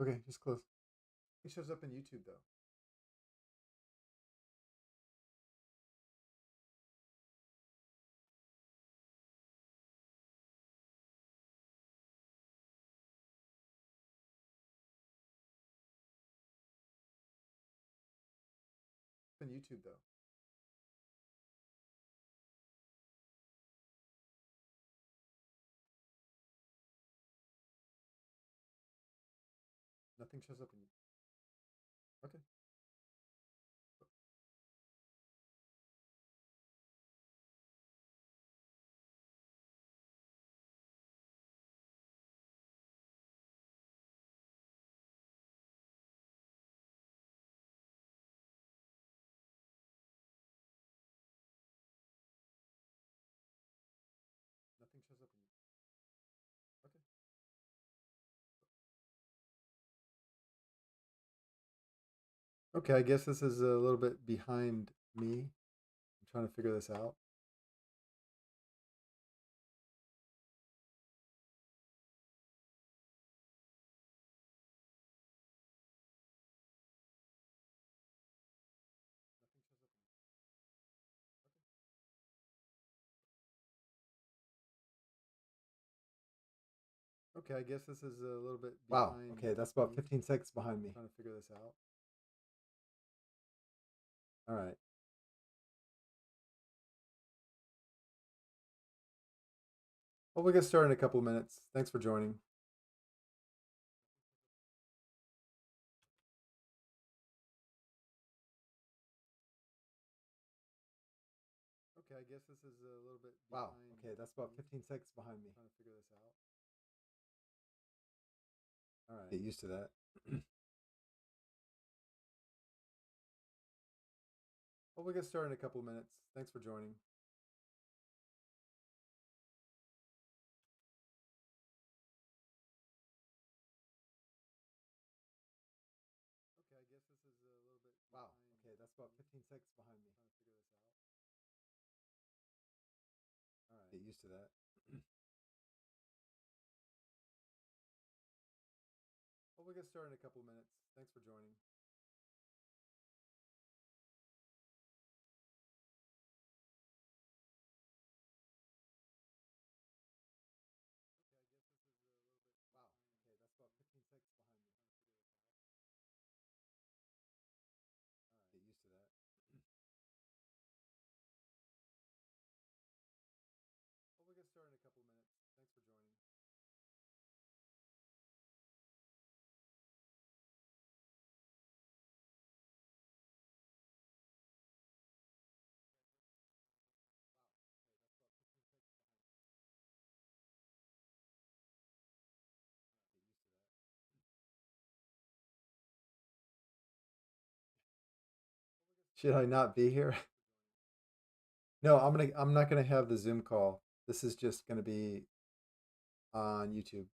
Okay, just close. It shows up in YouTube though. It's in YouTube though. Nothing shows up in. Okay. Nothing shows up in. Okay. Okay, I guess this is a little bit behind me. I'm trying to figure this out. Okay, I guess this is a little bit behind. Wow. Okay, that's about 15 seconds behind me. I'm trying to figure this out. All right. Well, we'll get started in a couple of minutes. Thanks for joining. Okay, I guess this is a little bit behind. Wow. Okay, that's about 15 seconds behind me. I'm trying to figure this out. All right. Get used to that. Well, we'll get started in a couple of minutes. Thanks for joining. Okay, I guess this is a little bit. Wow. Okay, that's about 15 seconds behind me. I'm trying to figure this out. All right. Get used to that. Well, we'll get started in a couple of minutes. Thanks for joining. Wow. Okay, that's about 15 seconds behind me. All right. Get used to that. Well, we'll get started in a couple of minutes. Thanks for joining. Should I not be here? No, I'm not gonna have the Zoom call. This is just gonna be on YouTube.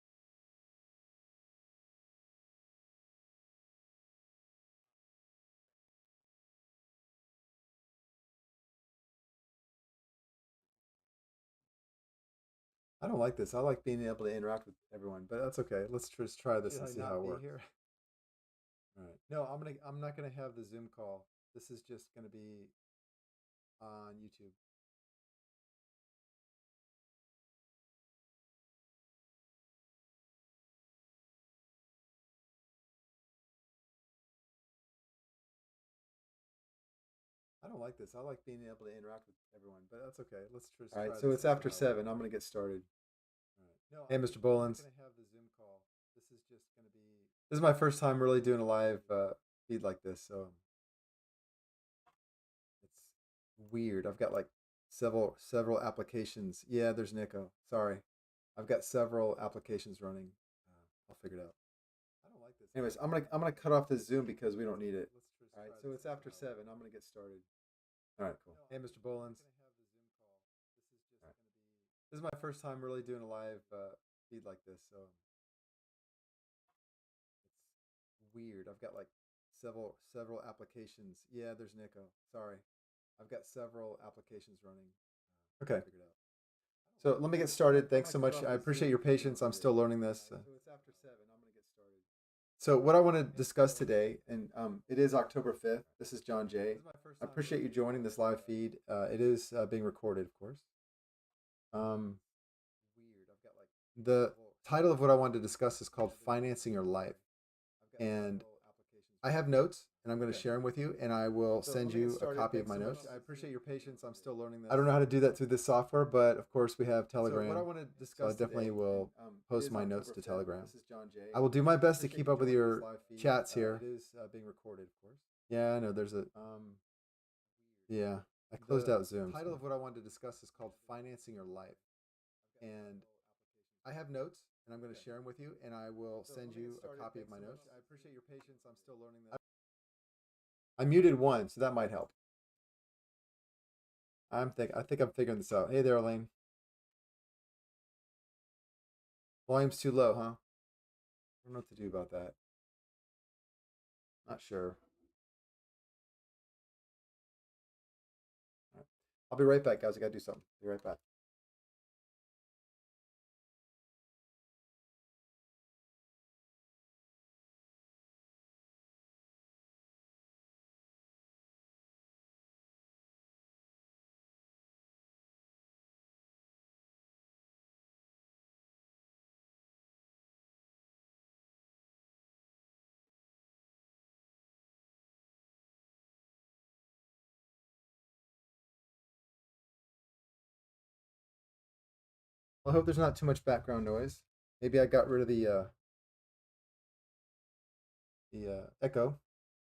I don't like this. I like being able to interact with everyone, but that's okay. Let's just try this and see how it works. Here? All right. No, I'm not gonna have the Zoom call. This is just gonna be on YouTube. I don't like this. I like being able to interact with everyone, but that's okay. Let's just All right. So it's after 7. I'm gonna get started. All right. No, hey, Mr. Bolins. I'm not gonna have the Zoom call. This is just gonna be. This is my first time really doing a live feed like this, so it's weird. I've got like several applications. Yeah, there's Nico. Sorry, I've got several applications running. I'll figure it out. I don't like this. Anyways, I'm gonna cut off this Zoom because we don't need it. All right, so it's after 7. I'm gonna get started. All right, cool. Hey, Mr. Bolins. All right. This is my first time really doing a live feed like this, so it's weird. I've got like several applications. Yeah, there's Nico. Sorry, I've got several applications running. Okay. Figured out. So let me get started. Thanks so much. I appreciate your patience. I'm still learning this. So it's after 7. I'm gonna get started. So what I want to discuss today, and it is October 5th. This is John Jay. I appreciate you joining this live feed. It is being recorded, of course. Um, the title of what I wanted to discuss is called Financing Your Life. And I have notes, and I'm going to share them with you, and I will send you a copy of my notes. I appreciate your patience. I'm still learning this. I don't know how to do that through this software, but of course we have Telegram. So what I want to discuss, so I definitely will post my notes to Telegram. This is John Jay. I will do my best to keep up with your chats here. It is being recorded, of course. Yeah, I know. There's a yeah. I closed out Zoom. The title of what I wanted to discuss is called Financing Your Life, and I have notes, and I'm going to share them with you, and I will send you a copy of my notes. I appreciate your patience. I'm still learning this. I muted one, so that might help. I think I'm figuring this out. Hey there, Elaine. Volume's too low, huh? I don't know what to do about that. Not sure. All right. I'll be right back, guys. I gotta do something. Be right back. Well, I hope there's not too much background noise. Maybe I got rid of the echo.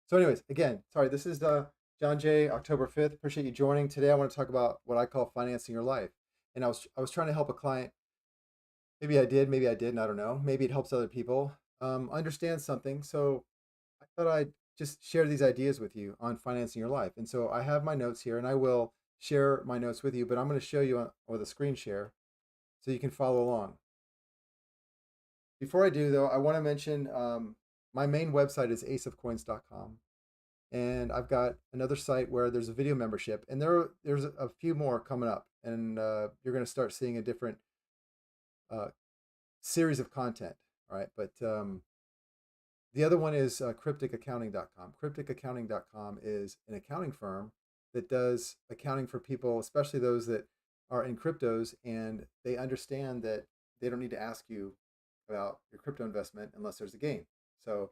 So, anyways, again, sorry. This is John Jay, October 5th. Appreciate you joining. Today, I want to talk about what I call financing your life. And I was trying to help a client. Maybe I did, maybe I didn't. I don't know. Maybe it helps other people understand something. So I thought I'd just share these ideas with you on financing your life. And so I have my notes here, and I will share my notes with you. But I'm going to show you with a screen share so you can follow along. Before I do, though, I want to mention my main website is aceofcoins.com. And I've got another site where there's a video membership, and there's a few more coming up, and you're going to start seeing a different uh, series of content. All right, but the other one is crypticaccounting.com. Crypticaccounting.com is an accounting firm that does accounting for people, especially those that are in cryptos, and they understand that they don't need to ask you about your crypto investment unless there's a gain. So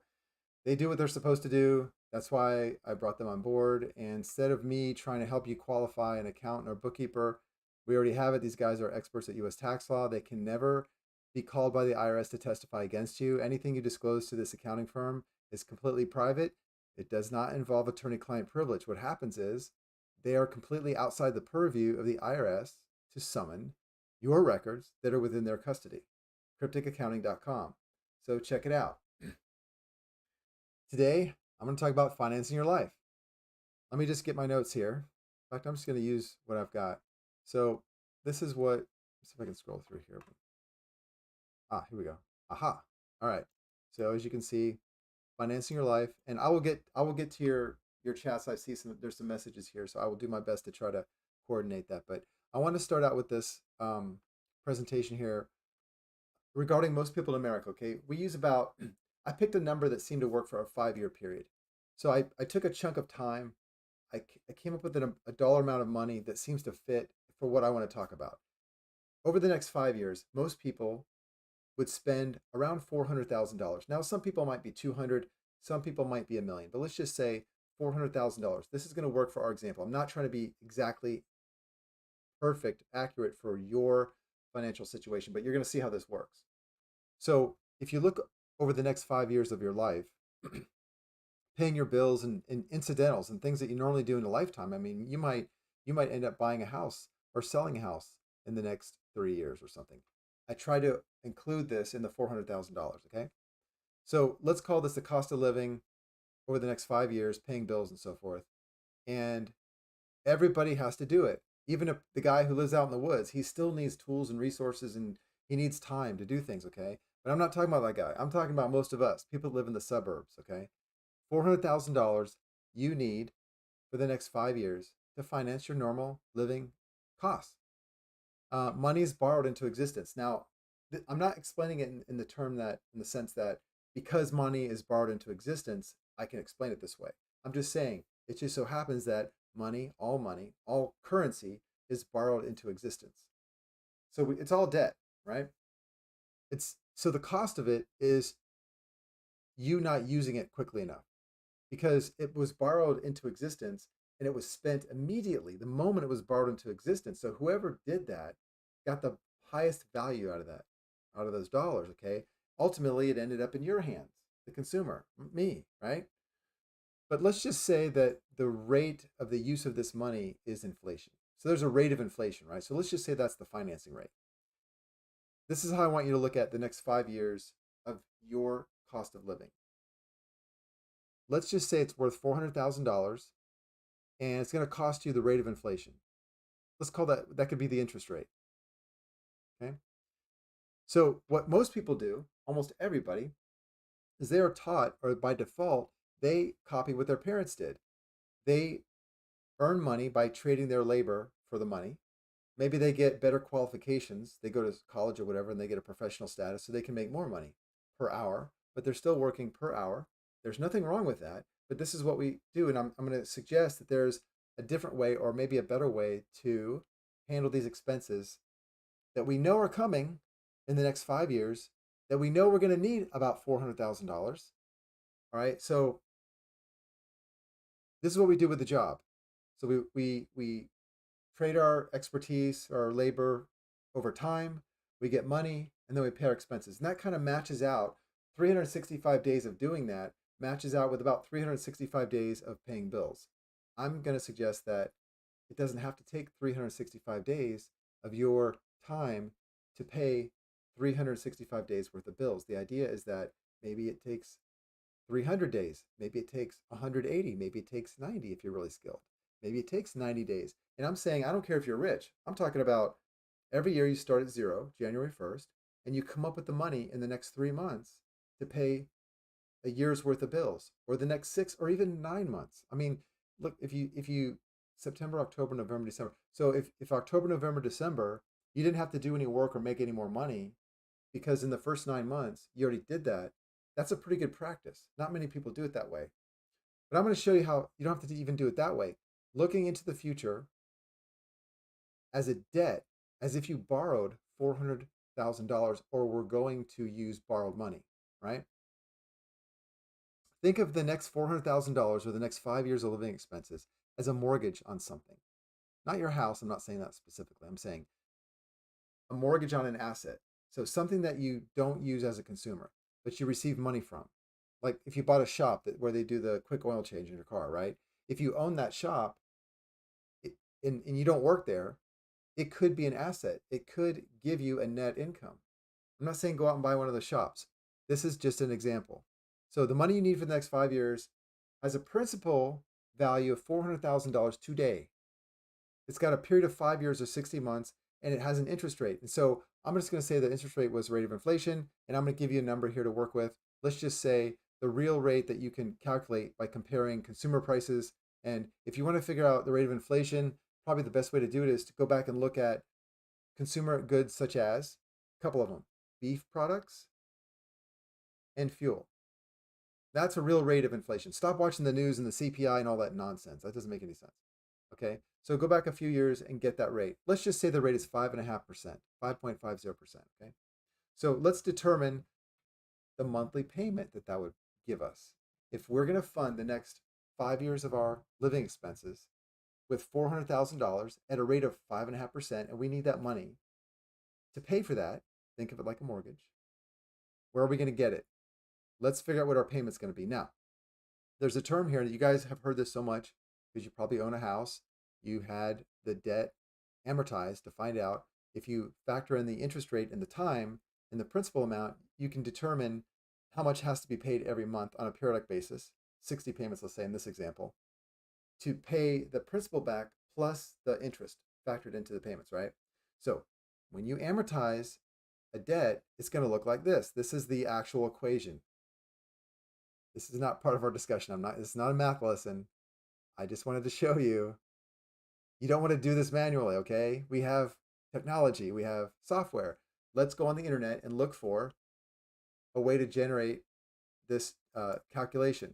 they do what they're supposed to do. That's why I brought them on board. And instead of me trying to help you qualify an accountant or bookkeeper, we already have it. These guys are experts at US tax law. They can never be called by the IRS to testify against you. Anything you disclose to this accounting firm is completely private. It does not involve attorney client privilege. What happens is they are completely outside the purview of the IRS to summon your records that are within their custody. Crypticaccounting.com. So check it out. Today, I'm going to talk about financing your life. Let me just get my notes here. In fact, I'm just going to use what I've got. So this is what, let's see if I can scroll through here. Here we go. Aha. All right. So as you can see, financing your life, and I will get to your chats. I see there's some messages here, so I will do my best to try to coordinate that. But I want to start out with this presentation here regarding most people in America. Okay, we use about I picked a number that seemed to work for a 5-year period. So I took a chunk of time. I came up with a dollar amount of money that seems to fit for what I want to talk about. Over the next 5 years, most people would spend around $400,000. Now, some people might be 200, some people might be a million, but let's just say $400,000. This is going to work for our example. I'm not trying to be exactly perfect, accurate for your financial situation, but you're going to see how this works. So, if you look over the next 5 years of your life, paying your bills and incidentals and things that you normally do in a lifetime, I mean, you might end up buying a house or selling a house in the next 3 years or something. I try to include this in the $400,000. Okay, so let's call this the cost of living over the next 5 years, paying bills and so forth. And everybody has to do it. Even if the guy who lives out in the woods, he still needs tools and resources, and he needs time to do things. Okay, but I'm not talking about that guy. I'm talking about most of us, people that live in the suburbs. Okay, $400,000 you need for the next 5 years to finance your normal living costs. Money is borrowed into existence. Now, I'm not explaining it in the sense that because money is borrowed into existence, I can explain it this way. I'm just saying, it just so happens that money, all currency is borrowed into existence. So it's all debt, right? It's so the cost of it is you not using it quickly enough because it was borrowed into existence and it was spent immediately the moment it was borrowed into existence. So whoever did that got the highest value out of that, out of those dollars. Okay. Ultimately, it ended up in your hands, the consumer, me, right? But let's just say that the rate of the use of this money is inflation. So there's a rate of inflation, right? So let's just say that's the financing rate. This is how I want you to look at the next 5 years of your cost of living. Let's just say it's worth $400,000 and it's going to cost you the rate of inflation. Let's call that could be the interest rate. Okay. So what most people do, almost everybody, is they are taught, or by default, they copy what their parents did. They earn money by trading their labor for the money. Maybe they get better qualifications. They go to college or whatever and they get a professional status so they can make more money per hour, but they're still working per hour. There's nothing wrong with that, but this is what we do. And I'm going to suggest that there's a different way or maybe a better way to handle these expenses that we know are coming in the next 5 years, that we know we're going to need about $400,000. All right. So this is what we do with the job. So we trade our expertise, our labor over time, we get money, and then we pay our expenses. And that kind of matches out 365 days of doing that, matches out with about 365 days of paying bills. I'm going to suggest that it doesn't have to take 365 days of your time to pay 365 days worth of bills. The idea is that maybe it takes 300 days, maybe it takes 180, maybe it takes 90 if you're really skilled. Maybe it takes 90 days. And I'm saying, I don't care if you're rich. I'm talking about every year you start at zero, January 1st, and you come up with the money in the next 3 months to pay a year's worth of bills, or the next 6 or even 9 months. I mean, look, if you September, October, November, December. So if October, November, December, you didn't have to do any work or make any more money because in the first 9 months you already did that. That's a pretty good practice. Not many people do it that way. But I'm going to show you how you don't have to even do it that way. Looking into the future as a debt, as if you borrowed $400,000 or were going to use borrowed money, right? Think of the next $400,000 or the next 5 years of living expenses as a mortgage on something. Not your house. I'm not saying that specifically. I'm saying a mortgage on an asset. So something that you don't use as a consumer, but you receive money from. Like if you bought a shop where they do the quick oil change in your car, right? If you own that shop and you don't work there, it could be an asset. It could give you a net income. I'm not saying go out and buy one of the shops. This is just an example. So the money you need for the next 5 years has a principal value of $400,000 today. It's got a period of 5 years or 60 months, and it has an interest rate. And so I'm just going to say the interest rate was the rate of inflation, and I'm going to give you a number here to work with. Let's just say the real rate that you can calculate by comparing consumer prices. And if you want to figure out the rate of inflation, probably the best way to do it is to go back and look at consumer goods such as a couple of them, beef products and fuel. That's a real rate of inflation. Stop watching the news and the CPI and all that nonsense. That doesn't make any sense. Okay, so go back a few years and get that rate. Let's just say the rate is 5.5%, 5.50%. Okay, so let's determine the monthly payment that would give us. If we're going to fund the next 5 years of our living expenses with $400,000 at a rate of 5.5%, and we need that money to pay for that, think of it like a mortgage. Where are we going to get it? Let's figure out what our payment's going to be. Now, there's a term here that you guys have heard this so much because you probably own a house. You had the debt amortized to find out if you factor in the interest rate and the time and the principal amount, you can determine how much has to be paid every month on a periodic basis, 60 payments, let's say in this example, to pay the principal back plus the interest factored into the payments, right? So when you amortize a debt, it's going to look like this. This is the actual equation. This is not part of our discussion. This is not a math lesson. I just wanted to show you. You don't want to do this manually, okay? We have technology, we have software. Let's go on the internet and look for a way to generate this calculation.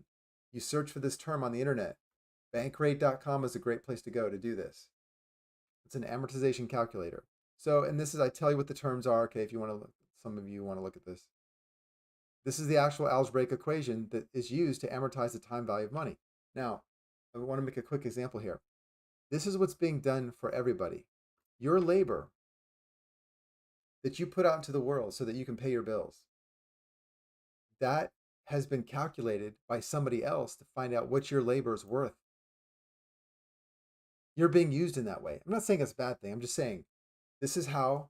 You search for this term on the internet. Bankrate.com is a great place to go to do this. It's an amortization calculator. So, and this is, I tell you what the terms are. Okay, if you want to look, some of you want to look at this. This is the actual algebraic equation that is used to amortize the time value of money. Now, I want to make a quick example here. This is what's being done for everybody. Your labor that you put out into the world so that you can pay your bills, that has been calculated by somebody else to find out what your labor is worth. You're being used in that way. I'm not saying it's a bad thing. I'm just saying this is how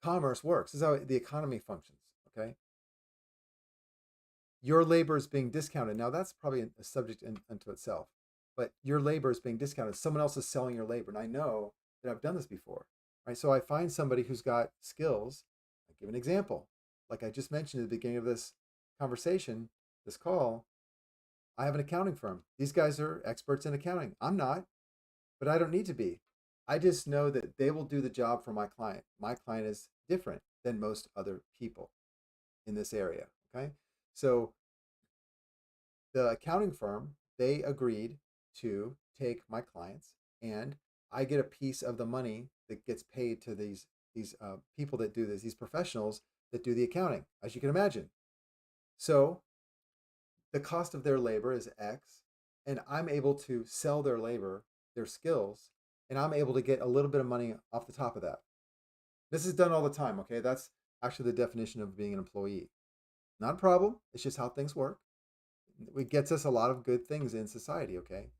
commerce works. This is how the economy functions. Okay. Your labor is being discounted. Now, that's probably a subject unto itself, but your labor is being discounted. Someone else is selling your labor. And I know that I've done this before. Right. So I find somebody who's got skills. I'll give an example. Like I just mentioned at the beginning of this conversation, this call, I have an accounting firm. These guys are experts in accounting. I'm not, but I don't need to be. I just know that they will do the job for my client. My client is different than most other people in this area. Okay. So the accounting firm, they agreed to take my clients, and I get a piece of the money that gets paid to these people that do this, these professionals that do the accounting, as you can imagine. So the cost of their labor is X, and I'm able to sell their labor, their skills, and I'm able to get a little bit of money off the top of that. This is done all the time, okay? That's actually the definition of being an employee. Not a problem. It's just how things work. It gets us a lot of good things in society, okay?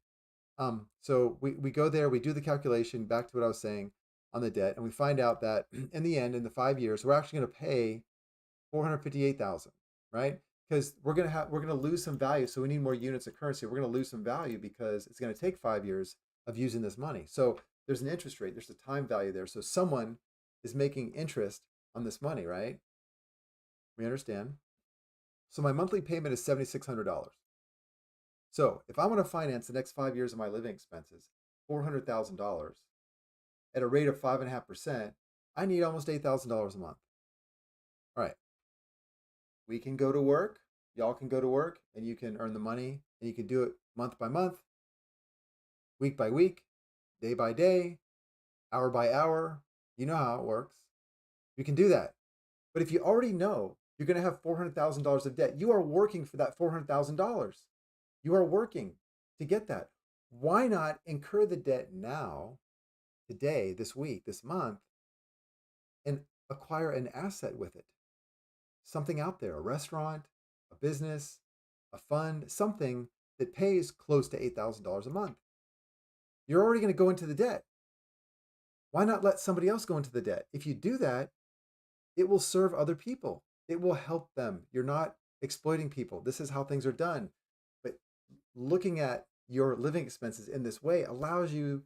So we go there, we do the calculation, back to what I was saying on the debt, and we find out that in the end, in the 5 years, we're actually going to pay 458,000, right? Because we're gonna lose some value, so we need more units of currency. We're gonna lose some value because it's gonna take 5 years of using this money. So there's an interest rate, there's a time value there. So someone is making interest on this money, right? We understand. So my monthly payment is $7,600. So if I want to finance the next 5 years of my living expenses, $400,000 at a rate of 5.5%, I need almost $8,000 a month. All right. We can go to work. Y'all can go to work and you can earn the money, and you can do it month by month, week by week, day by day, hour by hour. You know how it works. You can do that. But if you already know you're going to have $400,000 of debt, you are working for that $400,000. You are working to get that. Why not incur the debt now, today, this week, this month, and acquire an asset with it? Something out there, a restaurant, a business, a fund, something that pays close to $8,000 a month. You're already going to go into the debt. Why not let somebody else go into the debt? If you do that, it will serve other people. It will help them. You're not exploiting people. This is how things are done. But looking at your living expenses in this way allows you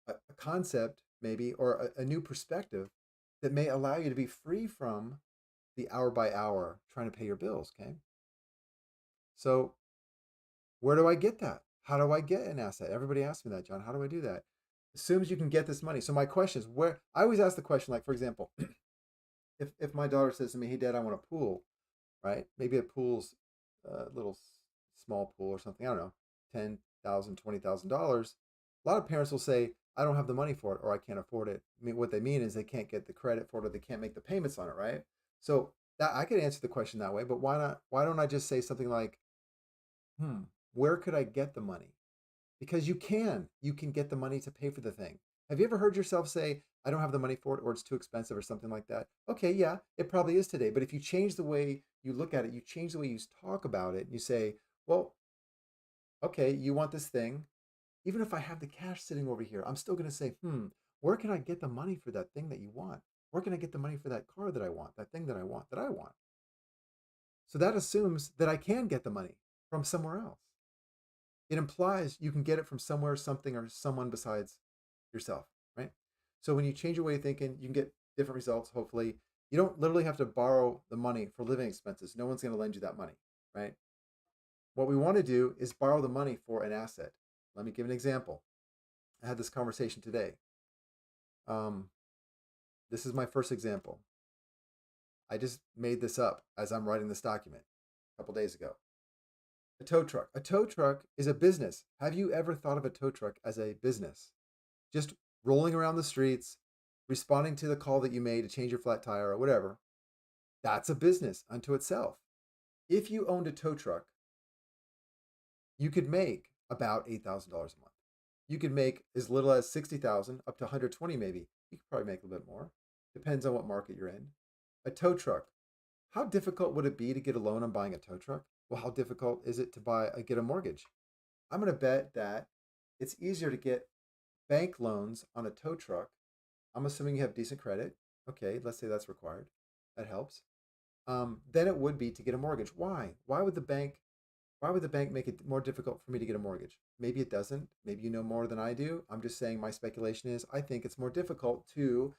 a concept, maybe, or a new perspective that may allow you to be free from the hour by hour trying to pay your bills. Okay. So where do I get that? How do I get an asset? Everybody asks me that, John. How do I do that? As soon as you can get this money. So my question is, where I always ask the question, like, for example, if my daughter says to me, "Hey, Dad, I want a pool," right? Maybe a pool's a little small pool or something. I don't know, $10,000, $20,000. A lot of parents will say, "I don't have the money for it," or "I can't afford it." I mean, what they mean is they can't get the credit for it, or they can't make the payments on it, right? So that I could answer the question that way, but why not? Why don't I just say something like, "Hmm, where could I get the money?" Because you can get the money to pay for the thing. Have you ever heard yourself say, "I don't have the money for it," or "It's too expensive," or something like that? Okay, yeah, it probably is today. But if you change the way you look at it, you change the way you talk about it, and you say, "Well, okay, you want this thing. Even if I have the cash sitting over here, I'm still going to say, where can I get the money for that thing that you want? Where can I get the money for that car that I want, that thing that I want, that I want?" So that assumes that I can get the money from somewhere else. It implies you can get it from somewhere, something, or someone besides yourself, right? So when you change your way of thinking, you can get different results, hopefully. You don't literally have to borrow the money for living expenses. No one's going to lend you that money, right? What we want to do is borrow the money for an asset. Let me give an example. I had this conversation today. Um, this is my first example. I just made this up as I'm writing this document. couple days ago. A tow truck. A tow truck is a business. Have you ever thought of a tow truck as a business? Just rolling around the streets, responding to the call that you made to change your flat tire or whatever. That's a business unto itself. If you owned a tow truck, you could make about $8,000 a month. You could make as little as 60,000 up to 120 maybe. You could probably make a little bit more. Depends on what market you're in. A tow truck. How difficult would it be to get a loan on buying a tow truck? Well, how difficult is it to get a mortgage? I'm going to bet that it's easier to get bank loans on a tow truck. I'm assuming you have decent credit. Okay, let's say that's required. That helps. Than it would be to get a mortgage. Why? Why would the bank make it more difficult for me to get a mortgage? Maybe it doesn't. Maybe you know more than I do. I'm just saying my speculation is I think it's more difficult to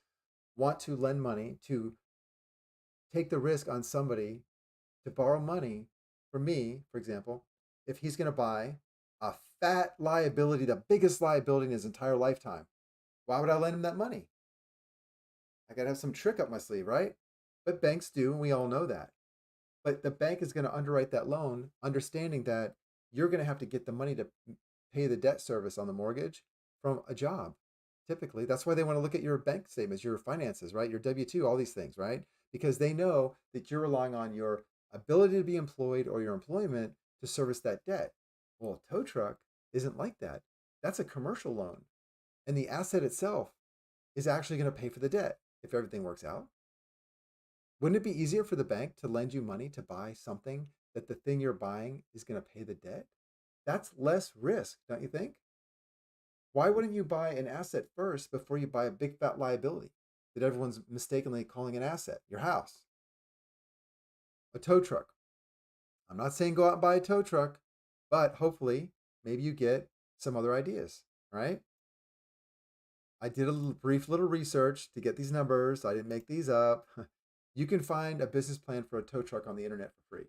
want to lend money, to take the risk on somebody to borrow money from me, for example, if he's going to buy a fat liability, the biggest liability in his entire lifetime. Why would I lend him that money? I got to have some trick up my sleeve, right? But banks do, and we all know that. But the bank is going to underwrite that loan, understanding that you're going to have to get the money to pay the debt service on the mortgage from a job. Typically, that's why they want to look at your bank statements, your finances, right? Your W-2, all these things, right? Because they know that you're relying on your ability to be employed or your employment to service that debt. Well, a tow truck isn't like that. That's a commercial loan. And the asset itself is actually going to pay for the debt if everything works out. Wouldn't it be easier for the bank to lend you money to buy something that the thing you're buying is going to pay the debt? That's less risk, don't you think? Why wouldn't you buy an asset first before you buy a big fat liability that everyone's mistakenly calling an asset? Your house, a tow truck. I'm not saying go out and buy a tow truck, but hopefully maybe you get some other ideas, right? I did a brief little research to get these numbers. I didn't make these up. You can find a business plan for a tow truck on the internet for free.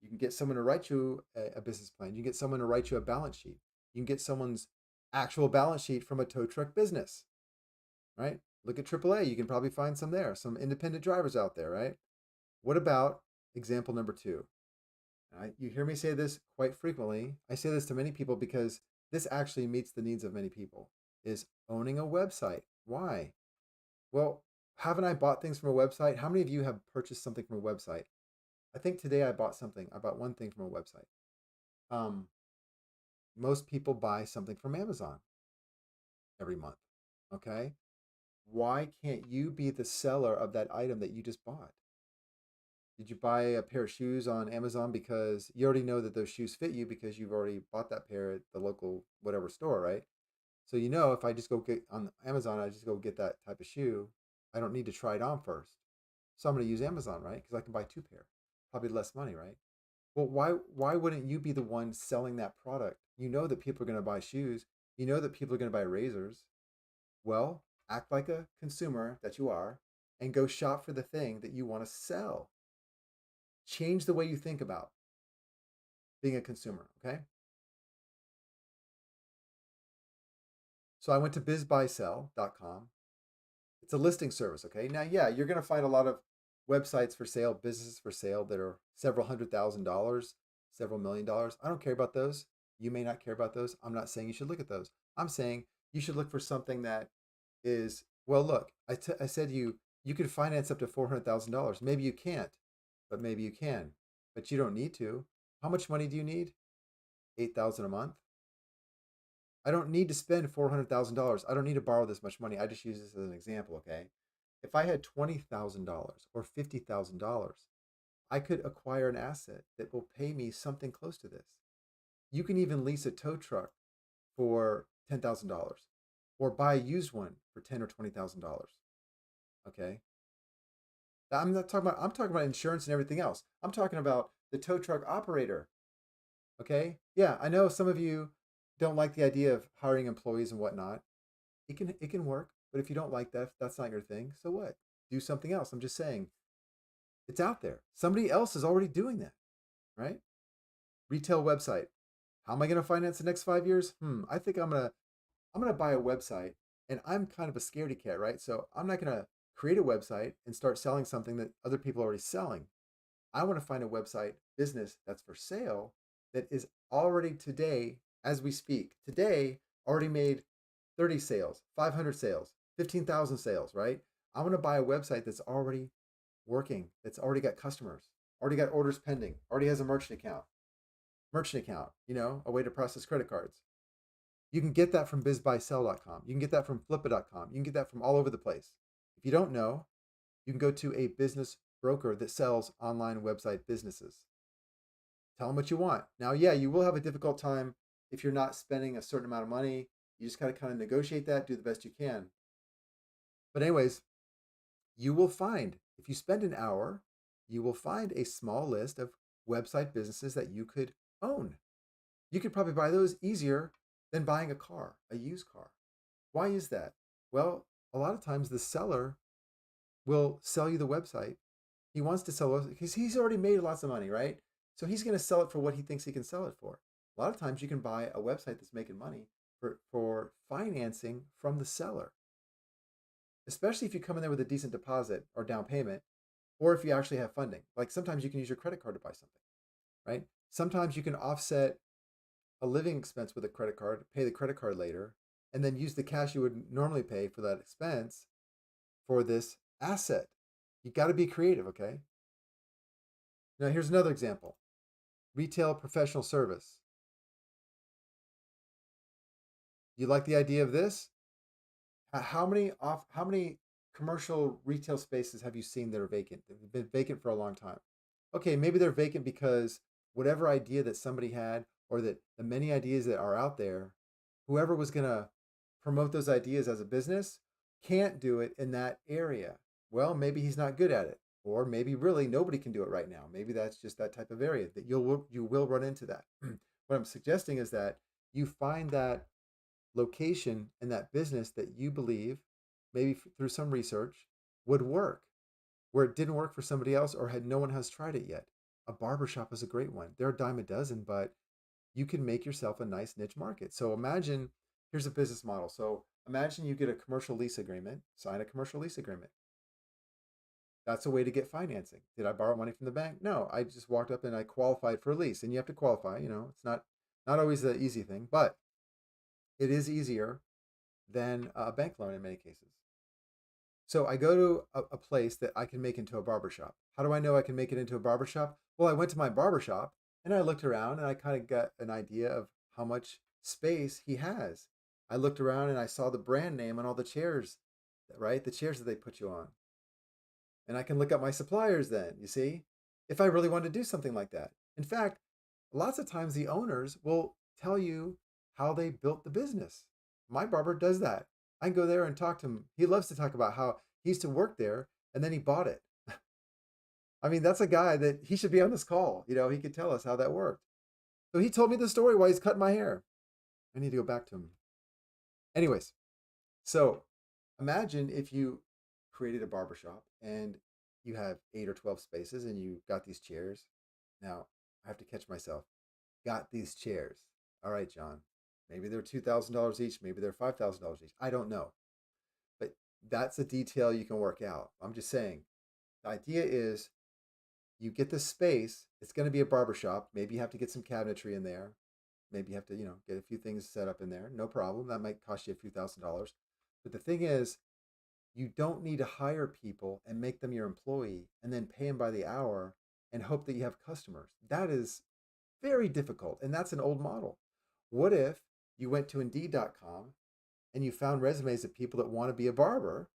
You can get someone to write you a business plan. You can get someone to write you a balance sheet. You can get someone's actual balance sheet from a tow truck business, right? Look at AAA. You can probably find some there, some independent drivers out there, right? What about example number two? You hear me say this quite frequently. I say this to many people because this actually meets the needs of many people, is owning a website. Why? Well, haven't I bought things from a website? How many of you have purchased something from a website? I think today I bought something. I bought one thing from a website. Um, Most people buy something from Amazon every month. Okay. Why can't you be the seller of that item that you just bought? Did you buy a pair of shoes on Amazon because you already know that those shoes fit you because you've already bought that pair at the local whatever store, right? So you know if I just go get on Amazon, I just go get that type of shoe, I don't need to try it on first. So I'm going to use Amazon, right? Because I can buy two pair, probably less money, right? Well, why wouldn't you be the one selling that product? You know that people are going to buy shoes. You know that people are going to buy razors. Well, act like a consumer that you are and go shop for the thing that you want to sell. Change the way you think about being a consumer, okay? So I went to bizbuysell.com. It's a listing service, okay? Now, yeah, you're going to find a lot of websites for sale, businesses for sale that are several $100,000, several $1 million. I don't care about those. You may not care about those. I'm not saying you should look at those. I'm saying you should look for something that is, well, look, I said you could finance up to $400,000. Maybe you can't, but maybe you can. But you don't need to. How much money do you need? 8,000 a month. I don't need to spend $400,000. I don't need to borrow this much money. I just use this as an example, okay? If I had $20,000 or $50,000, I could acquire an asset that will pay me something close to this. You can even lease a tow truck for $10,000 or buy a used one for $10,000 or $20,000. Okay? I'm talking about insurance and everything else. I'm talking about the tow truck operator. Okay? Yeah, I know some of you don't like the idea of hiring employees and whatnot. It can work, but if you don't like that, if that's not your thing, so what? Do something else. I'm just saying it's out there. Somebody else is already doing that, right? Retail website. How am I going to finance the next 5 years? I think I'm gonna buy a website, and I'm kind of a scaredy cat, right? So I'm not gonna create a website and start selling something that other people are already selling. I want to find a website business that's for sale that is already today, as we speak, today already made 30 sales, 500 sales, 15,000 sales, right? I want to buy a website that's already working, that's already got customers, already got orders pending, already has a merchant account, a way to process credit cards. You can get that from bizbuysell.com. You can get that from flippa.com. You can get that from all over the place. If you don't know, you can go to a business broker that sells online website businesses. Tell them what you want. Now, yeah, you will have a difficult time if you're not spending a certain amount of money. You just gotta kind of negotiate that, do the best you can. But anyways, you will find, if you spend an hour, you will find a small list of website businesses that you could own. You could probably buy those easier than buying a car, a used car. Why is that? Well, a lot of times the seller will sell you the website. He wants to sell it because he's already made lots of money, right? So he's going to sell it for what he thinks he can sell it for. A lot of times you can buy a website that's making money for financing from the seller, especially if you come in there with a decent deposit or down payment, or if you actually have funding. Like sometimes you can use your credit card to buy something, right? Sometimes you can offset a living expense with a credit card, pay the credit card later, and then use the cash you would normally pay for that expense for this asset. You got to be creative, okay? Now, here's another example: retail professional service. You like the idea of this? How many commercial retail spaces have you seen that are vacant? They've been vacant for a long time. Okay, maybe they're vacant because whatever idea that somebody had, or that the many ideas that are out there, whoever was going to promote those ideas as a business can't do it in that area. Well, maybe he's not good at it, or maybe really nobody can do it right now. Maybe that's just that type of area that you will run into that. What I'm suggesting is that you find that location and that business that you believe, maybe through some research, would work, where it didn't work for somebody else or had no one has tried it yet. A barbershop is a great one. They're a dime a dozen, but you can make yourself a nice niche market. So imagine, here's a business model. So imagine you get a commercial lease agreement, sign a commercial lease agreement. That's a way to get financing. Did I borrow money from the bank? No, I just walked up and I qualified for a lease. And you have to qualify, it's not always the easy thing, but it is easier than a bank loan in many cases. So I go to a place that I can make into a barbershop. How do I know I can make it into a barbershop? Well, I went to my barbershop and I looked around and I kind of got an idea of how much space he has. I looked around and I saw the brand name on all the chairs, right? The chairs that they put you on. And I can look up my suppliers then, you see, if I really want to do something like that. In fact, lots of times the owners will tell you how they built the business. My barber does that. I can go there and talk to him. He loves to talk about how he used to work there and then he bought it. I mean, that's a guy that he should be on this call. He could tell us how that worked. So he told me the story while he's cutting my hair. I need to go back to him. Anyways, so imagine if you created a barbershop and you have 8 or 12 spaces and you got these chairs. Now, I have to catch myself. Got these chairs. All right, John. Maybe they're $2,000 each. Maybe they're $5,000 each. I don't know. But that's a detail you can work out. I'm just saying. The idea is you get the space. It's going to be a barbershop. Maybe you have to get some cabinetry in there. Maybe you have to, get a few things set up in there. No problem. That might cost you a few $1,000s. But the thing is, you don't need to hire people and make them your employee and then pay them by the hour and hope that you have customers. That is very difficult. And that's an old model. What if you went to Indeed.com and you found resumes of people that want to be a barber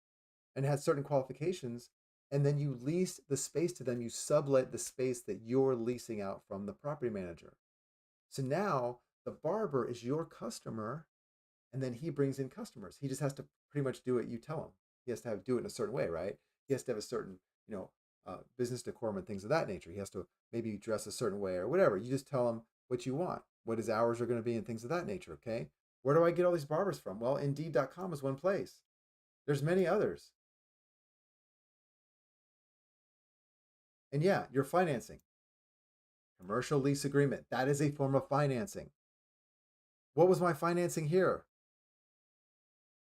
and had certain qualifications, and then you lease the space to them, you sublet the space that you're leasing out from the property manager. So now the barber is your customer, and then he brings in customers. He just has to pretty much do what you tell him. He has to do it in a certain way, right? He has to have a certain, business decorum and things of that nature. He has to maybe dress a certain way or whatever. You just tell him what you want, what his hours are going to be, and things of that nature. Okay. Where do I get all these barbers from? Well, Indeed.com is one place. There's many others. And yeah, you're financing. Commercial lease agreement. That is a form of financing. What was my financing here?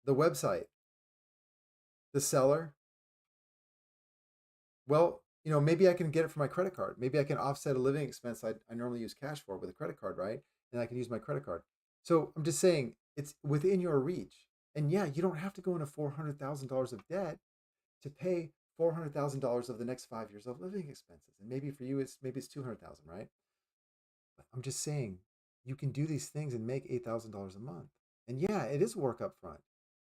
The website. The seller. Well, maybe I can get it from my credit card. Maybe I can offset a living expense I normally use cash for with a credit card, right? And I can use my credit card. So I'm just saying it's within your reach. And yeah, you don't have to go into $400,000 of debt to pay $400,000 of the next 5 years of living expenses. And maybe for you, maybe it's 200,000, right? But I'm just saying you can do these things and make $8,000 a month. And yeah, it is work up front,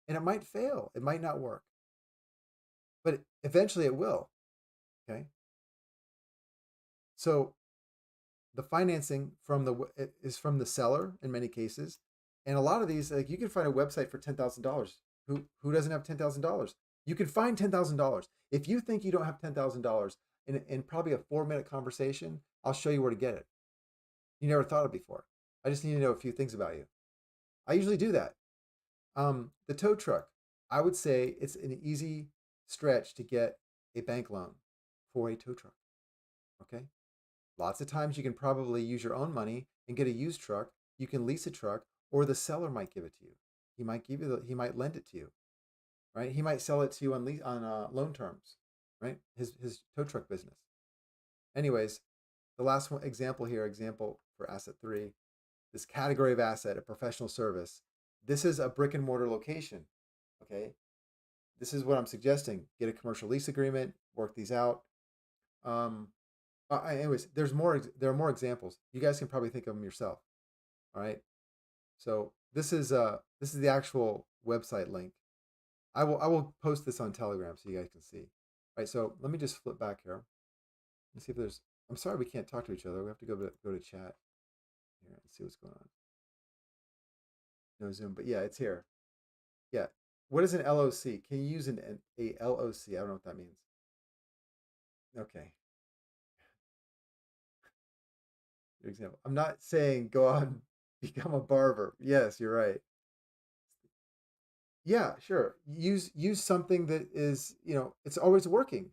and it might fail. It might not work, but eventually it will. Okay. So the financing is from the seller in many cases, and a lot of these, like, you can find a website for $10,000. Who doesn't have $10,000? You can find $10,000 if you think you don't have $10,000 in probably a 4-minute conversation. I'll show you where to get it. You never thought of it before. I just need to know a few things about you. I usually do that. The tow truck, I would say it's an easy stretch to get a bank loan for a tow truck. Okay. Lots of times you can probably use your own money and get a used truck. You can lease a truck, or the seller might give it to you. He might lend it to you, right? He might sell it to you on loan terms, right? His tow truck business. Anyways, the last one example for asset three, this category of asset, a professional service. This is a brick and mortar location. Okay. This is what I'm suggesting. Get a commercial lease agreement, work these out. Um, anyways, there are more examples. You guys can probably think of them yourself. All right. So this is the actual website link. I will post this on Telegram so you guys can see. All right. So let me just flip back here. Let's see if there's. I'm sorry we can't talk to each other. We have to go to chat here and see what's going on. No Zoom, but yeah, it's here. Yeah. What is an LOC? Can you use a LOC? I don't know what that means. Okay. Your example. I'm not saying go out and become a barber. Yes, you're right. Yeah, sure. Use something that is, it's always working.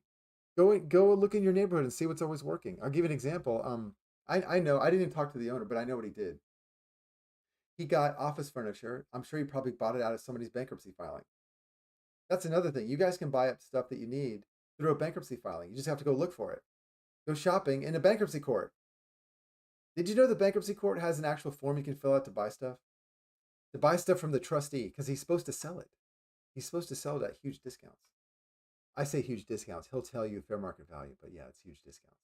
Go look in your neighborhood and see what's always working. I'll give you an example. I know I didn't even talk to the owner, but I know what he did. He got office furniture. I'm sure he probably bought it out of somebody's bankruptcy filing. That's another thing. You guys can buy up stuff that you need through a bankruptcy filing. You just have to go look for it. Go shopping in a bankruptcy court. Did you know the bankruptcy court has an actual form you can fill out to buy stuff? To buy stuff from the trustee, because he's supposed to sell it. He's supposed to sell it at huge discounts. I say huge discounts. He'll tell you fair market value, but yeah, it's huge discounts.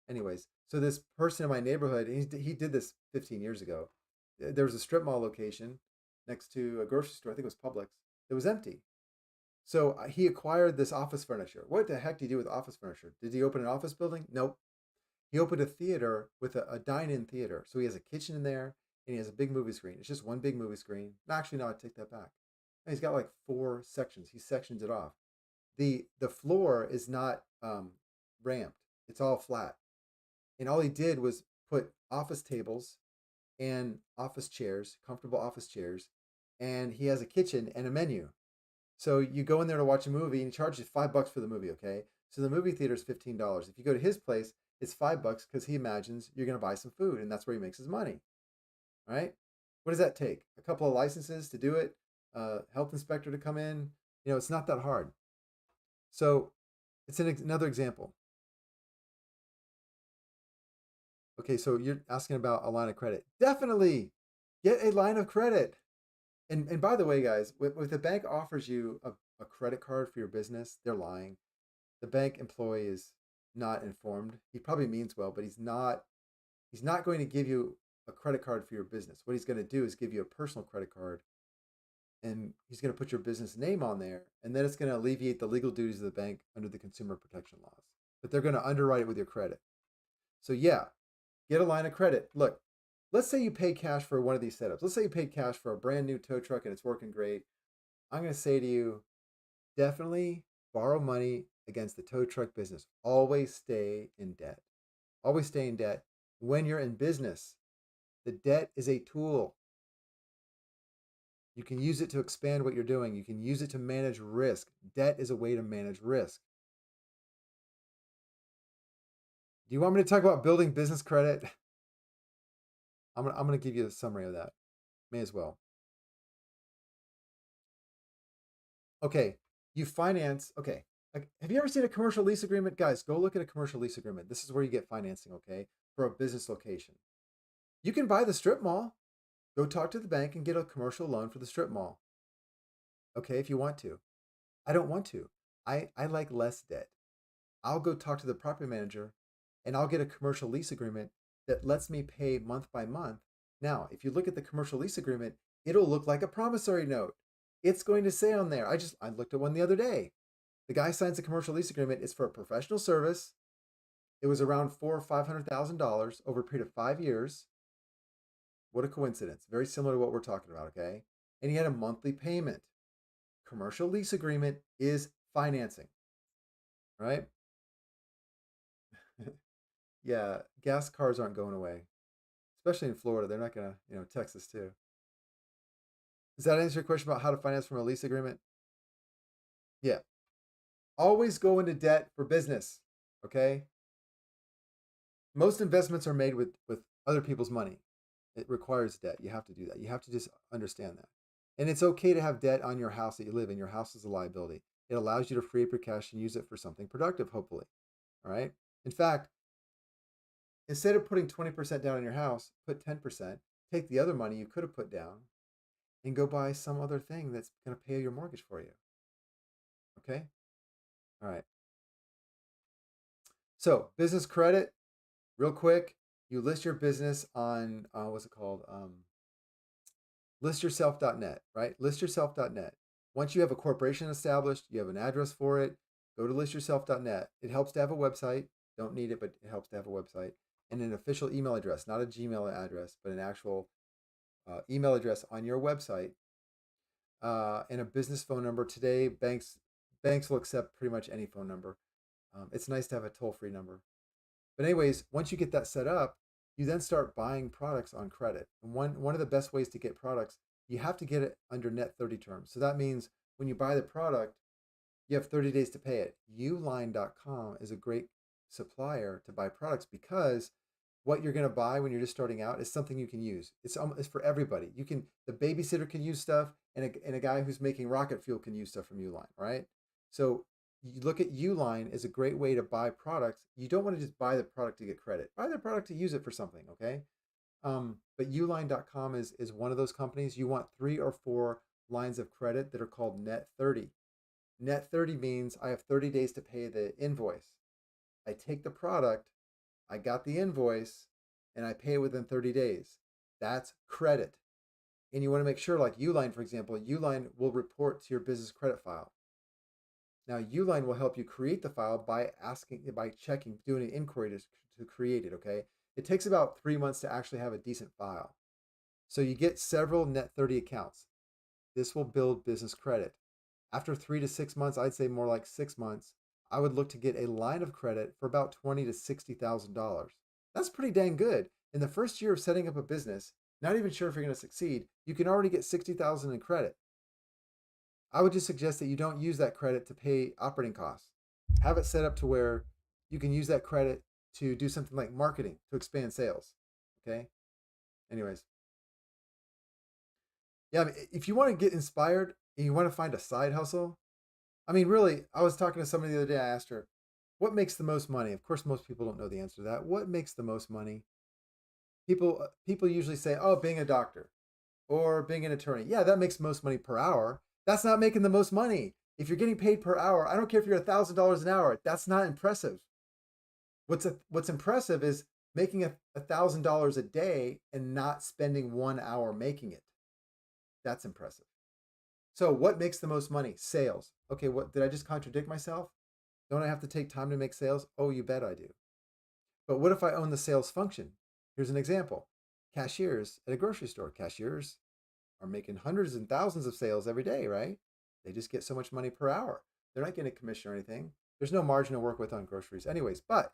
Anyways, so this person in my neighborhood, he did this 15 years ago. There was a strip mall location next to a grocery store. I think it was Publix. It was empty. So he acquired this office furniture. What the heck do you do with office furniture? Did he open an office building? Nope. He opened a theater with a dine-in theater. So he has a kitchen in there and he has a big movie screen. It's just one big movie screen. No, actually, no, I take that back. And he's got like 4 sections. He sections it off. The floor is not ramped. It's all flat. And all he did was put office tables and office chairs, comfortable office chairs, and he has a kitchen and a menu. So you go in there to watch a movie and he charges $5 for the movie, okay? So the movie theater is $15. If you go to his place, it's $5 because he imagines you're gonna buy some food and that's where he makes his money. Right? What does that take? A couple of licenses to do it, health inspector to come in. It's not that hard. So it's another example. Okay, so you're asking about a line of credit. Definitely get a line of credit. And by the way, guys, if the bank offers you a credit card for your business, they're lying. The bank employee is not informed. He probably means well, but he's not going to give you a credit card for your business. What he's going to do is give you a personal credit card and he's going to put your business name on there, and then it's going to alleviate the legal duties of the bank under the consumer protection laws. But they're going to underwrite it with your credit. So yeah, get a line of credit. Look, let's say you pay cash for one of these setups. Let's say you paid cash for a brand new tow truck and it's working great. I'm going to say to you, definitely borrow money against the tow truck business. Always stay in debt. Always stay in debt. When you're in business, the debt is a tool. You can use it to expand what you're doing. You can use it to manage risk. Debt is a way to manage risk. Do you want me to talk about building business credit? I'm gonna give you a summary of that. May as well. Okay, you finance. Okay, Like, have you ever seen a commercial lease agreement? Guys, go look at a commercial lease agreement. This is where you get financing, okay, for a business location. You can buy the strip mall. Go talk to the bank and get a commercial loan for the strip mall. Okay, if you want to. I don't want to. I like less debt. I'll go talk to the property manager and I'll get a commercial lease agreement that lets me pay month by month. Now, if you look at the commercial lease agreement, it'll look like a promissory note. It's going to say on there, I looked at one the other day. The guy signs a commercial lease agreement. It's for a professional service. It was around $400,000 or $500,000 over a period of 5 years. What a coincidence. Very similar to what we're talking about, okay? And he had a monthly payment. Commercial lease agreement is financing, right? Yeah, gas cars aren't going away, especially in Florida. They're not gonna, Texas too. Does that answer your question about how to finance from a lease agreement? Yeah. Always go into debt for business. Okay. Most investments are made with other people's money. It requires debt. You have to do that. You have to just understand that. And it's okay to have debt on your house that you live in. Your house is a liability. It allows you to free up your cash and use it for something productive, hopefully. All right. In fact, instead of putting 20% down on your house, put 10%, take the other money you could have put down and go buy some other thing that's going to pay your mortgage for you. Okay? All right. So, business credit, real quick, you list your business on, what's it called? Listyourself.net, right? Listyourself.net. Once you have a corporation established, you have an address for it, go to listyourself.net. It helps to have a website. Don't need it, but it helps to have a website. And an official email address, not a Gmail address, but an actual email address on your website, and a business phone number. Today, banks will accept pretty much any phone number. It's nice to have a toll-free number. But anyways, once you get that set up, you then start buying products on credit. And one of the best ways to get products, you have to get it under net 30 terms. So that means when you buy the product, you have 30 days to pay it. Uline.com is a great supplier to buy products because what you're going to buy when you're just starting out is something you can use. It's for everybody. The babysitter can use stuff, and a guy who's making rocket fuel can use stuff from Uline, right? So you look at Uline as a great way to buy products. You don't want to just buy the product to get credit. Buy the product to use it for something, okay? But Uline.com is one of those companies. You want 3 or 4 lines of credit that are called net 30. Net 30 means I have 30 days to pay the invoice. I take the product, I got the invoice, and I pay within 30 days. That's credit. And you want to make sure, like Uline, for example, Uline will report to your business credit file. Now, Uline will help you create the file by checking, doing an inquiry to create it, okay? It takes about 3 months to actually have a decent file. So you get several net 30 accounts. This will build business credit. After 3 to 6 months, I'd say more like 6 months, I would look to get a line of credit for about $20,000 to $60,000. That's pretty dang good. In the first year of setting up a business, not even sure if you're going to succeed, you can already get $60,000 in credit. I would just suggest that you don't use that credit to pay operating costs. Have it set up to where you can use that credit to do something like marketing to expand sales. Okay? Anyways. Yeah, I mean, if you want to get inspired and you want to find a side hustle, I mean, really, I was talking to somebody the other day. I asked her, what makes the most money? Of course, most people don't know the answer to that. What makes the most money? People usually say, oh, being a doctor or being an attorney. Yeah, that makes most money per hour. That's not making the most money. If you're getting paid per hour, I don't care if you're $1,000 an hour. That's not impressive. What's impressive is making $1,000 a day and not spending 1 hour making it. That's impressive. So what makes the most money? Sales. Okay, what did I just contradict myself? Don't I have to take time to make sales? Oh, you bet I do. But what if I own the sales function? Here's an example. Cashiers at a grocery store. Cashiers are making hundreds and thousands of sales every day, right? They just get so much money per hour. They're not getting a commission or anything. There's no margin to work with on groceries anyways, but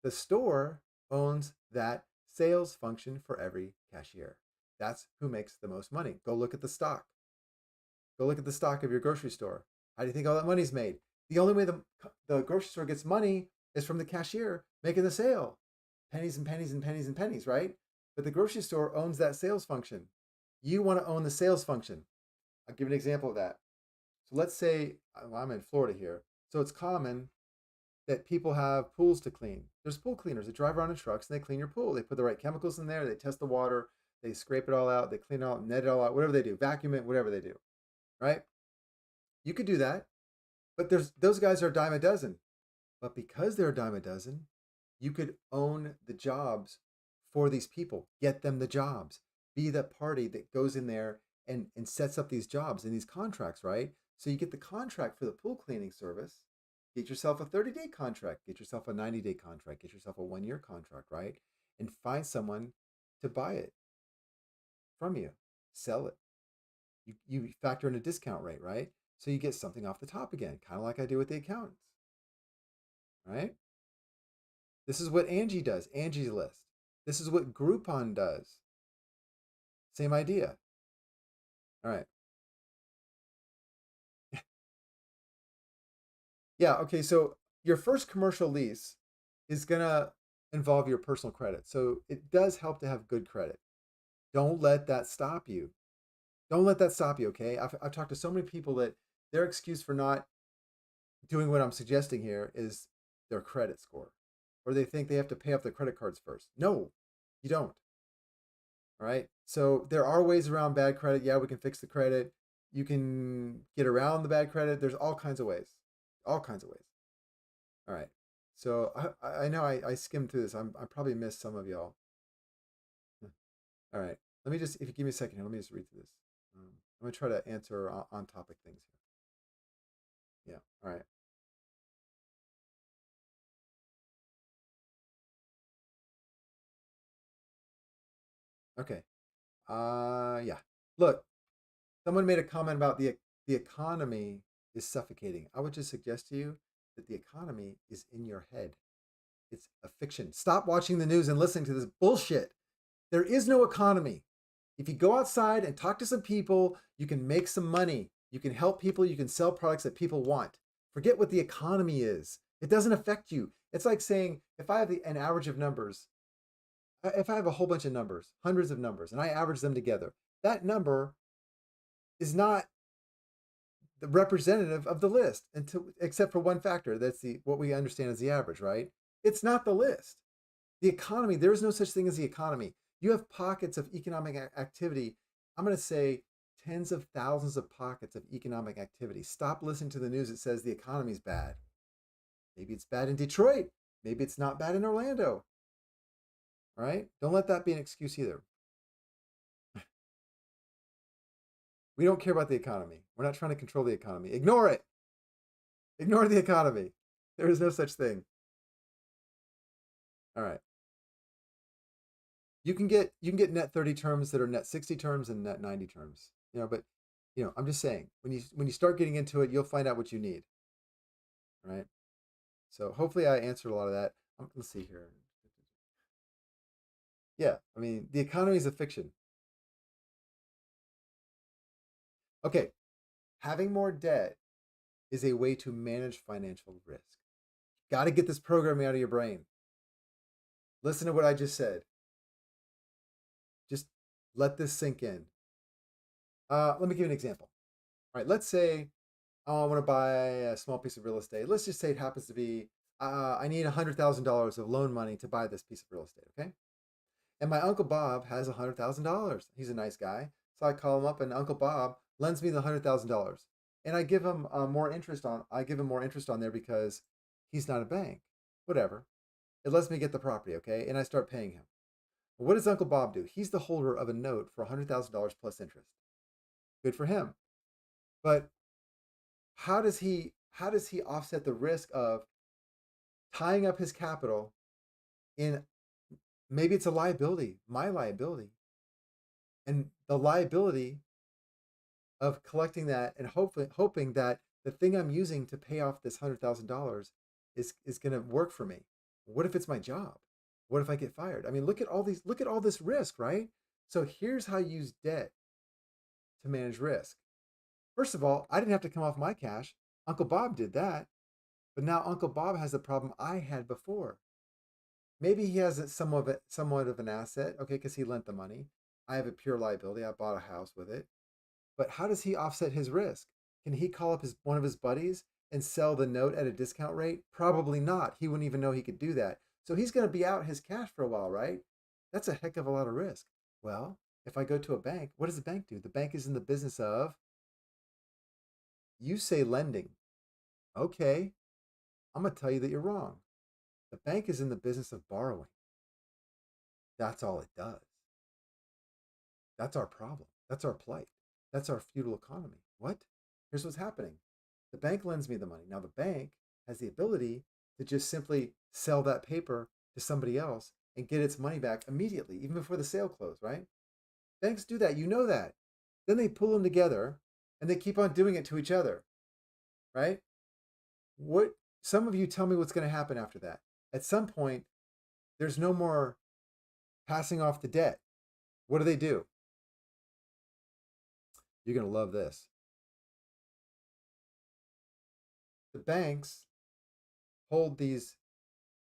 the store owns that sales function for every cashier. That's who makes the most money. Go look at the stock. Go look at the stock of your grocery store. How do you think all that money's made? The only way the grocery store gets money is from the cashier making the sale. Pennies and pennies and pennies and pennies, right? But the grocery store owns that sales function. You want to own the sales function. I'll give an example of that. So let's say, well, I'm in Florida here. So it's common that people have pools to clean. There's pool cleaners that drive around in trucks and they clean your pool. They put the right chemicals in there, they test the water, they scrape it all out, they clean it out, net it all out, whatever they do, vacuum it, whatever they do, right? You could do that, but there's those guys are a dime a dozen. But because they're a dime a dozen, you could own the jobs for these people, get them the jobs, be that party that goes in there and sets up these jobs and these contracts, right? So you get the contract for the pool cleaning service, get yourself a 30-day contract, get yourself a 90-day contract, get yourself a 1 year contract, right? And find someone to buy it from you, sell it. You factor in a discount rate, right? So you get something off the top again, kind of like I do with the accountants, right? This is what Angie does, Angie's List. This is what Groupon does. Same idea. All right. Yeah, okay, so your first commercial lease is going to involve your personal credit. So it does help to have good credit. Don't let that stop you. Don't let that stop you, okay? I've talked to so many people that their excuse for not doing what I'm suggesting here is their credit score, or they think they have to pay off their credit cards first. No, you don't. All right. So there are ways around bad credit. Yeah, we can fix the credit. You can get around the bad credit. There's all kinds of ways. All kinds of ways. All right. So I know I skimmed through this. I probably missed some of y'all. All right. Let me just, if you give me a second here, let me just read through this. I'm going to try to answer on topic things here. Yeah. All right. Okay. Yeah. Look, someone made a comment about the economy is suffocating. I would just suggest to you that the economy is in your head. It's a fiction. Stop watching the news and listening to this bullshit. There is no economy. If you go outside and talk to some people, you can make some money. You can help people. You can sell products that people want. Forget what the economy is. It doesn't affect you. It's like saying if I have an average of numbers, if I have a whole bunch of numbers, hundreds of numbers, and I average them together, that number is not the representative of the list until except for one factor. That's the what we understand as the average, right? It's not the list. The economy, there is no such thing as the economy. You have pockets of economic activity. I'm going to say tens of thousands of pockets of economic activity. Stop listening to the news that says the economy's bad. Maybe it's bad in Detroit. Maybe it's not bad in Orlando. All right? Don't let that be an excuse either. We don't care about the economy. We're not trying to control the economy. Ignore it. Ignore the economy. There is no such thing. All right. You can get net 30 terms that are net 60 terms and net 90 terms. But I'm just saying when you start getting into it, you'll find out what you need. Right? So hopefully I answered a lot of that. Let's see here. Yeah, I mean the economy is a fiction. Okay, having more debt is a way to manage financial risk. Got to get this programming out of your brain. Listen to what I just said. Just let this sink in. Let me give you an example. All right, let's say I want to buy a small piece of real estate. Let's just say it happens to be I need $100,000 of loan money to buy this piece of real estate. Okay, and my uncle Bob has $100,000. He's a nice guy, so I call him up, and Uncle Bob lends me the $100,000, and I give him more interest on. I give him more interest on there because he's not a bank. Whatever. It lets me get the property. Okay, and I start paying him. What does Uncle Bob do? He's the holder of a note for $100,000 plus interest. Good for him. But how does he offset the risk of tying up his capital in maybe it's a liability, my liability, and the liability of collecting that and hoping that the thing I'm using to pay off this $100,000 is going to work for me. What if it's my job? What if I get fired? I mean, look at all this risk, right? So here's how you use debt to manage risk. First of all, I didn't have to come off my cash. Uncle Bob did that. But now Uncle Bob has the problem I had before. Maybe he has somewhat of an asset, okay, because he lent the money. I have a pure liability. I bought a house with it. But how does he offset his risk? Can he call up one of his buddies and sell the note at a discount rate? Probably not. He wouldn't even know he could do that. So he's going to be out his cash for a while, right? That's a heck of a lot of risk. Well, if I go to a bank, what does the bank do? The bank is in the business of, you say lending. Okay, I'm going to tell you that you're wrong. The bank is in the business of borrowing. That's all it does. That's our problem. That's our plight. That's our feudal economy. What? Here's what's happening. The bank lends me the money. Now, the bank has the ability to just simply sell that paper to somebody else and get its money back immediately, even before the sale closed, right? Banks do that. You know that. Then they pull them together and they keep on doing it to each other, right? What some of you tell me what's going to happen after that. At some point, there's no more passing off the debt. What do? You're going to love this. The banks hold these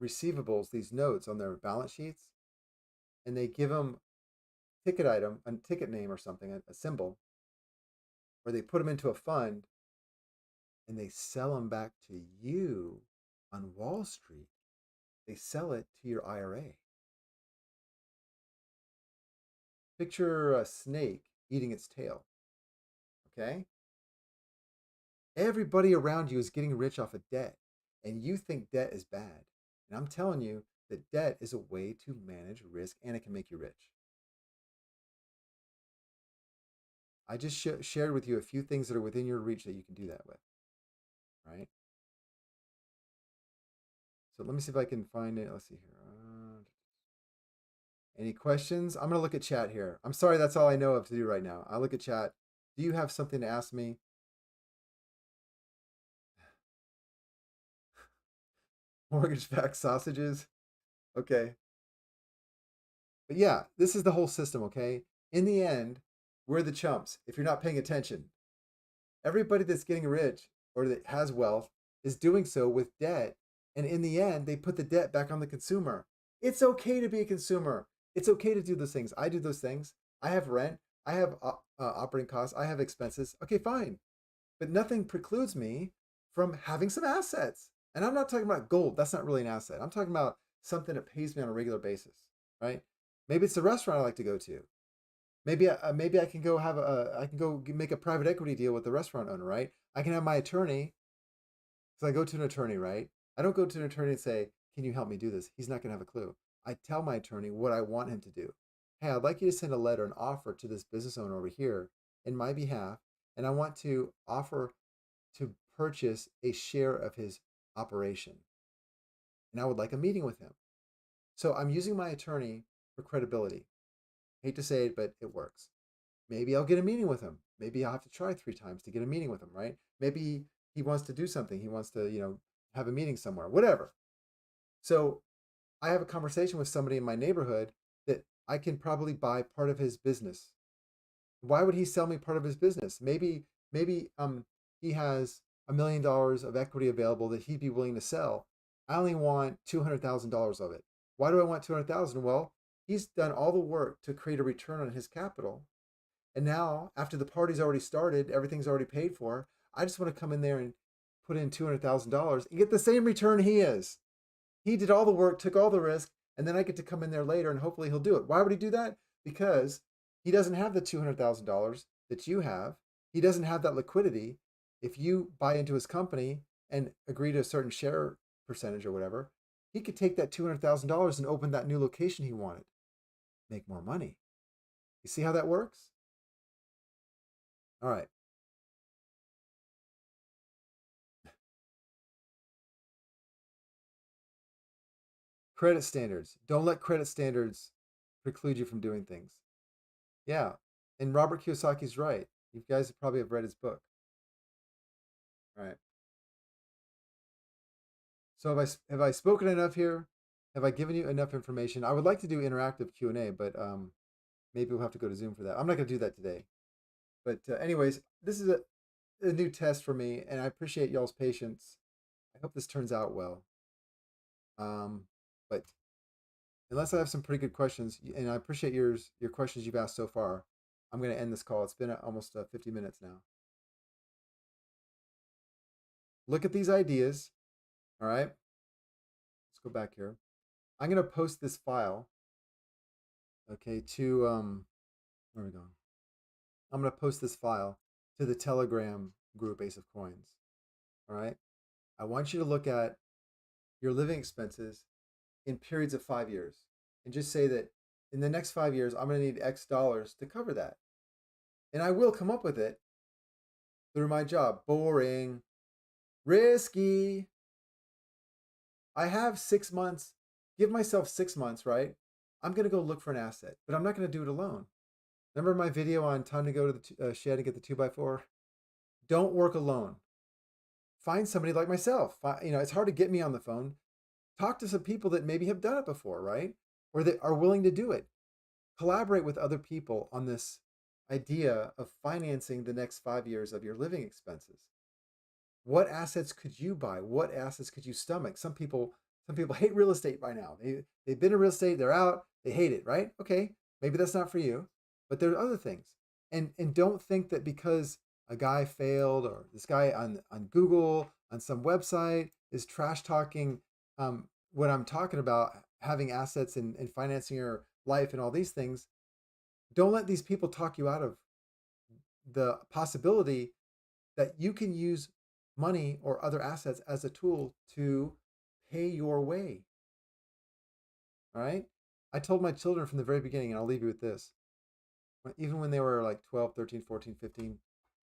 receivables, these notes on their balance sheets, and they give them ticket item, a ticket name or something, a symbol, or they put them into a fund and they sell them back to you on Wall Street. They sell it to your IRA. Picture a snake eating its tail. Okay? Everybody around you is getting rich off of debt, and you think debt is bad. And I'm telling you that debt is a way to manage risk and it can make you rich. I just shared with you a few things that are within your reach that you can do that with, right? So let me see if I can find it. Let's see here. Any questions? I'm going to look at chat here. I'm sorry, that's all I know of to do right now. I'll look at chat. Do you have something to ask me? Mortgage-backed sausages? Okay. But yeah, this is the whole system, okay? In the end, we're the chumps if you're not paying attention. Everybody that's getting rich or that has wealth is doing so with debt. And in the end, they put the debt back on the consumer. It's okay to be a consumer. It's okay to do those things. I do those things. I have rent. I have operating costs. I have expenses. Okay, fine. But nothing precludes me from having some assets. And I'm not talking about gold. That's not really an asset. I'm talking about something that pays me on a regular basis, right? Maybe it's a restaurant I like to go to. Maybe I can go make a private equity deal with the restaurant owner, right? I can have my attorney, because I go to an attorney, right? I don't go to an attorney and say, "Can you help me do this?" He's not going to have a clue. I tell my attorney what I want him to do. Hey, I'd like you to send a letter, an offer to this business owner over here in my behalf, and I want to offer to purchase a share of his operation, and I would like a meeting with him. So I'm using my attorney for credibility. Hate to say it, but it works. Maybe I'll get a meeting with him. Maybe I'll have to try 3 times to get a meeting with him, right? Maybe he wants to do something. He wants to, have a meeting somewhere, whatever. So I have a conversation with somebody in my neighborhood that I can probably buy part of his business. Why would he sell me part of his business? Maybe he has $1 million of equity available that he'd be willing to sell. I only want $200,000 of it. Why do I want 200,000? Well, he's done all the work to create a return on his capital. And now, after the party's already started, everything's already paid for, I just want to come in there and put in $200,000 and get the same return he is. He did all the work, took all the risk, and then I get to come in there later and hopefully he'll do it. Why would he do that? Because he doesn't have the $200,000 that you have. He doesn't have that liquidity. If you buy into his company and agree to a certain share percentage or whatever, he could take that $200,000 and open that new location he wanted, make more money. You see how that works? All right. Credit standards. Don't let credit standards preclude you from doing things. Yeah. And Robert Kiyosaki's right. You guys probably have read his book. All right. So have I spoken enough here? Have I given you enough information? I would like to do interactive Q&A, but maybe we'll have to go to Zoom for that. I'm not going to do that today. But anyways, this is a new test for me, and I appreciate y'all's patience. I hope this turns out well. But unless I have some pretty good questions, and I appreciate your questions you've asked so far, I'm going to end this call. It's been almost 50 minutes now. look at these ideas. All right, let's go back here. I'm going to post this file, okay, to where are we going? I'm going to post this file to the Telegram group Ace of Coins. All right. I want you to look at your living expenses in periods of 5 years and just say that in the next 5 years, I'm going to need X dollars to cover that. And I will come up with it through my job. Boring, risky. I have 6 months, give myself 6 months, right? I'm going to go look for an asset, but I'm not going to do it alone. Remember my video on time to go to the shed and get the 2x4? Don't work alone. Find somebody like myself. It's hard to get me on the phone. Talk to some people that maybe have done it before, right? Or that are willing to do it. Collaborate with other people on this idea of financing the next 5 years of your living expenses. What assets could you buy? What assets could you stomach? Some people hate real estate by now. They've been in real estate, they're out, they hate it, right? Okay, maybe that's not for you, but there are other things. And don't think that because a guy failed or this guy on Google on some website is trash talking what I'm talking about, having assets and financing your life and all these things. Don't let these people talk you out of the possibility that you can use money or other assets as a tool to pay your way. All right. I told my children from the very beginning, and I'll leave you with this. Even when they were like 12, 13, 14, 15,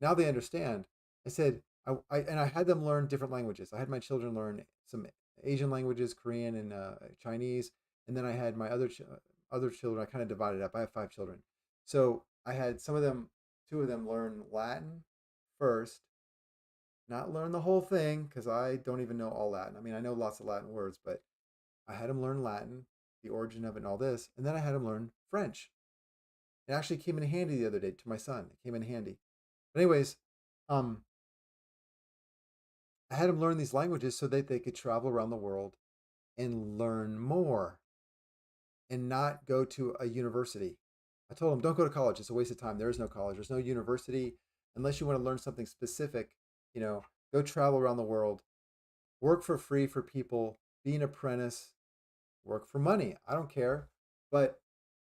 now they understand. I said, I had them learn different languages. I had my children learn some Asian languages, Korean and Chinese. And then I had my other children, I kind of divided up. I have 5 children. So I had two of them learn Latin first, not learn the whole thing because I don't even know all Latin. I mean, I know lots of Latin words, but I had him learn Latin, the origin of it, and all this. And then I had him learn French. It actually came in handy the other day to my son. It came in handy. But anyways, um, I had him learn these languages so that they could travel around the world and learn more and not go to a university. I told him, don't go to college. It's a waste of time. There is no college. There's no university unless you want to learn something specific. Go travel around the world, work for free for people, be an apprentice, work for money. I don't care. But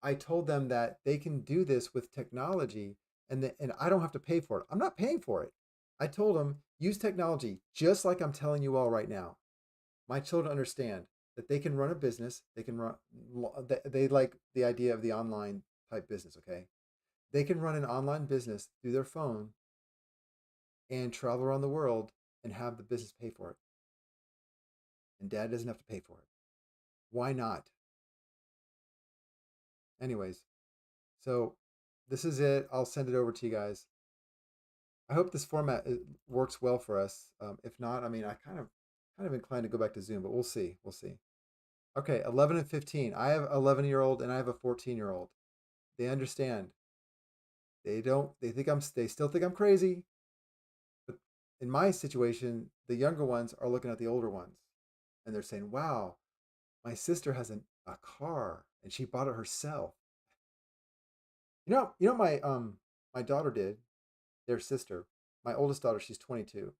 I told them that they can do this with technology and I don't have to pay for it. I'm not paying for it. I told them use technology just like I'm telling you all right now. My children understand that they can run a business. They can run. They like the idea of the online type business. Okay, they can run an online business through their phone and travel around the world and have the business pay for it. And dad doesn't have to pay for it. Why not? Anyways, so this is it. I'll send it over to you guys. I hope this format works well for us. If not, I mean, I kind of inclined to go back to Zoom, but we'll see. We'll see. Okay, 11 and 15. I have 11-year-old and I have a 14-year-old. They understand. They still think I'm crazy. But in my situation, the younger ones are looking at the older ones and they're saying, "Wow, my sister has a car and she bought it herself." My daughter did, their sister, my oldest daughter, she's 22.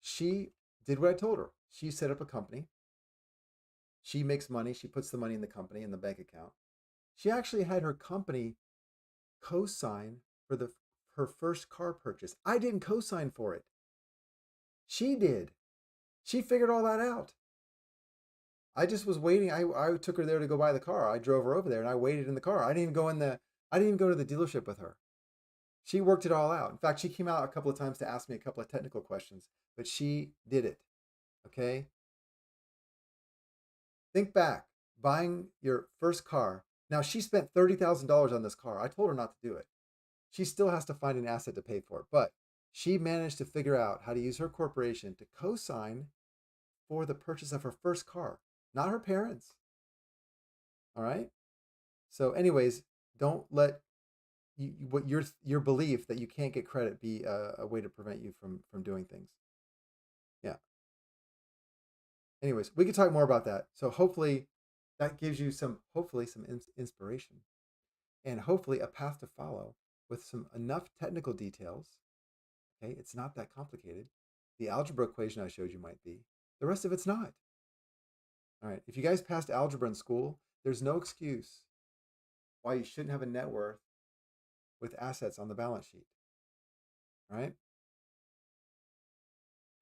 She did what I told her. She set up a company. She makes money. She puts the money in the company in the bank account. She actually had her company co-sign for the her first car purchase. I didn't co-sign for it. She did. She figured all that out. I just was waiting. I took her there to go buy the car. I drove her over there and I waited in the car. I didn't even go to the dealership with her. She worked it all out. In fact, she came out a couple of times to ask me a couple of technical questions, but she did it. Okay? Think back, buying your first car. Now she spent $30,000 on this car. I told her not to do it. She still has to find an asset to pay for it, but she managed to figure out how to use her corporation to co-sign for the purchase of her first car, not her parents. All right. So, anyways, don't let what your belief that you can't get credit be a way to prevent you from doing things. Yeah. Anyways, we could talk more about that. So hopefully that gives you some inspiration and hopefully a path to follow with some enough technical details. Okay, it's not that complicated The algebra equation I showed you might be. The rest of it's not. All right. If you guys passed algebra in school, there's no excuse why you shouldn't have a net worth with assets on the balance sheet. All right.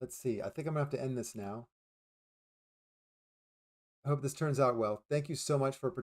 Let's see. I think I'm going to have to end this now. I hope this turns out well. Thank you so much for